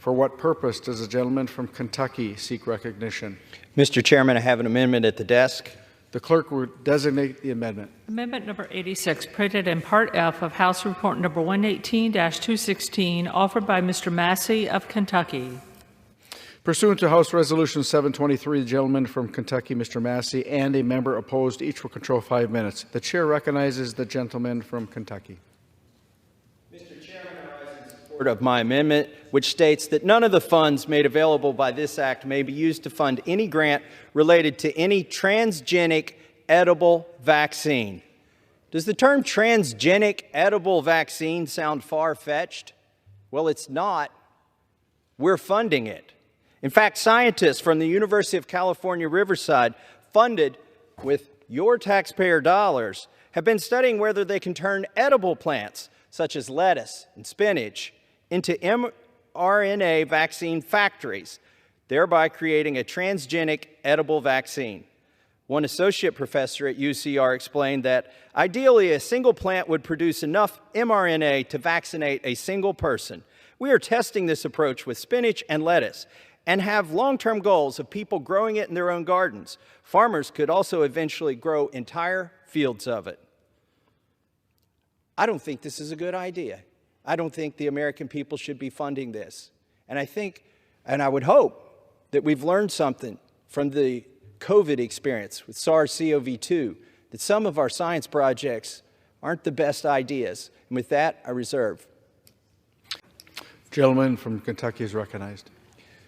For what purpose does the gentleman from Kentucky seek recognition? Mr. Chairman, I have an amendment at the desk. The clerk will designate the amendment. Amendment number 86, printed in Part F of House Report number 118-216, offered by Mr. Massie of Kentucky. Pursuant to House Resolution 723, the gentleman from Kentucky, Mr. Massie, and a member opposed, each will control 5 minutes. The chair recognizes the gentleman from Kentucky. Mr. Chairman, I rise in support of my amendment, which states that none of the funds made available by this act may be used to fund any grant related to any transgenic edible vaccine. Does the term transgenic edible vaccine sound far-fetched? Well, it's not. We're funding it. In fact, scientists from the University of California, Riverside, funded with your taxpayer dollars, have been studying whether they can turn edible plants, such as lettuce and spinach, into mRNA vaccine factories, thereby creating a transgenic edible vaccine. One associate professor at UCR explained that ideally a single plant would produce enough mRNA to vaccinate a single person. We are testing this approach with spinach and lettuce and have long-term goals of people growing it in their own gardens. Farmers could also eventually grow entire fields of it. I don't think this is a good idea. I don't think the American people should be funding this. And I think, and I would hope, that we've learned something from the COVID experience with SARS-CoV-2, that some of our science projects aren't the best ideas. And with that, I reserve. Gentleman from Kentucky is recognized.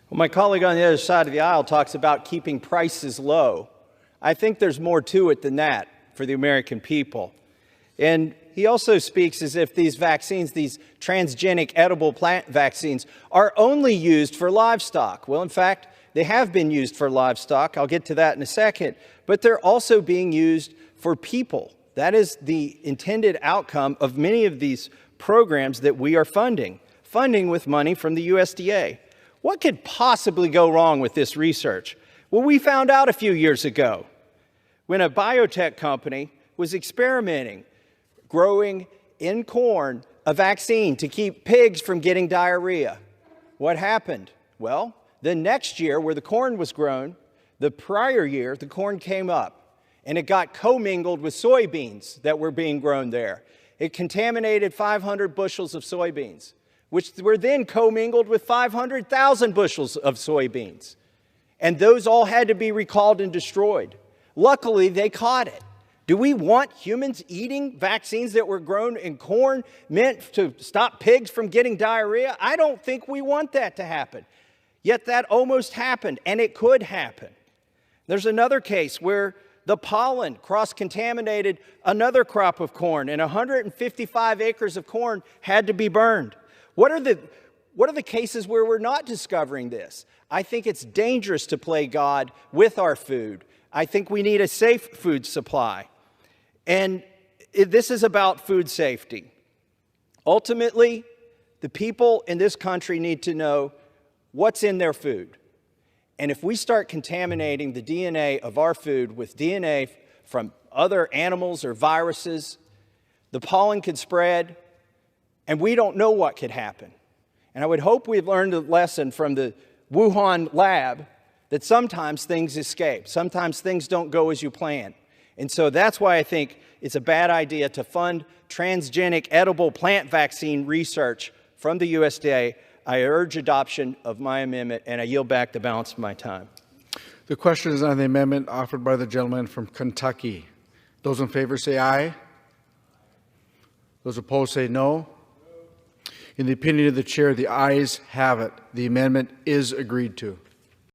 Well, my colleague on the other side of the aisle talks about keeping prices low. I think there's more to it than that for the American people. And he also speaks as if these vaccines, these transgenic edible plant vaccines, are only used for livestock. Well, in fact, they have been used for livestock. I'll get to that in a second. But they're also being used for people. That is the intended outcome of many of these programs that we are funding with money from the USDA. What could possibly go wrong with this research? Well, we found out a few years ago when a biotech company was experimenting, growing in corn a vaccine to keep pigs from getting diarrhea. What happened? Well, the next year where the corn was grown, the prior year, the corn came up and it got commingled with soybeans that were being grown there. It contaminated 500 bushels of soybeans, which were then commingled with 500,000 bushels of soybeans. And those all had to be recalled and destroyed. Luckily, they caught it. Do we want humans eating vaccines that were grown in corn meant to stop pigs from getting diarrhea? I don't think we want that to happen. Yet that almost happened, and it could happen. There's another case where the pollen cross-contaminated another crop of corn, and 155 acres of corn had to be burned. What are the cases where we're not discovering this? I think it's dangerous to play God with our food. I think we need a safe food supply. And this is about food safety. Ultimately, the people in this country need to know what's in their food. And if we start contaminating the DNA of our food with DNA from other animals or viruses, the pollen could spread, and we don't know what could happen. And I would hope we've learned a lesson from the Wuhan lab that sometimes things escape. Sometimes things don't go as you plan. And so that's why I think it's a bad idea to fund transgenic edible plant vaccine research from the USDA. I urge adoption of my amendment, and I yield back the balance of my time. The question is on the amendment offered by the gentleman from Kentucky. Those in favor say aye. Those opposed say no. In the opinion of the chair, the ayes have it. The amendment is agreed to.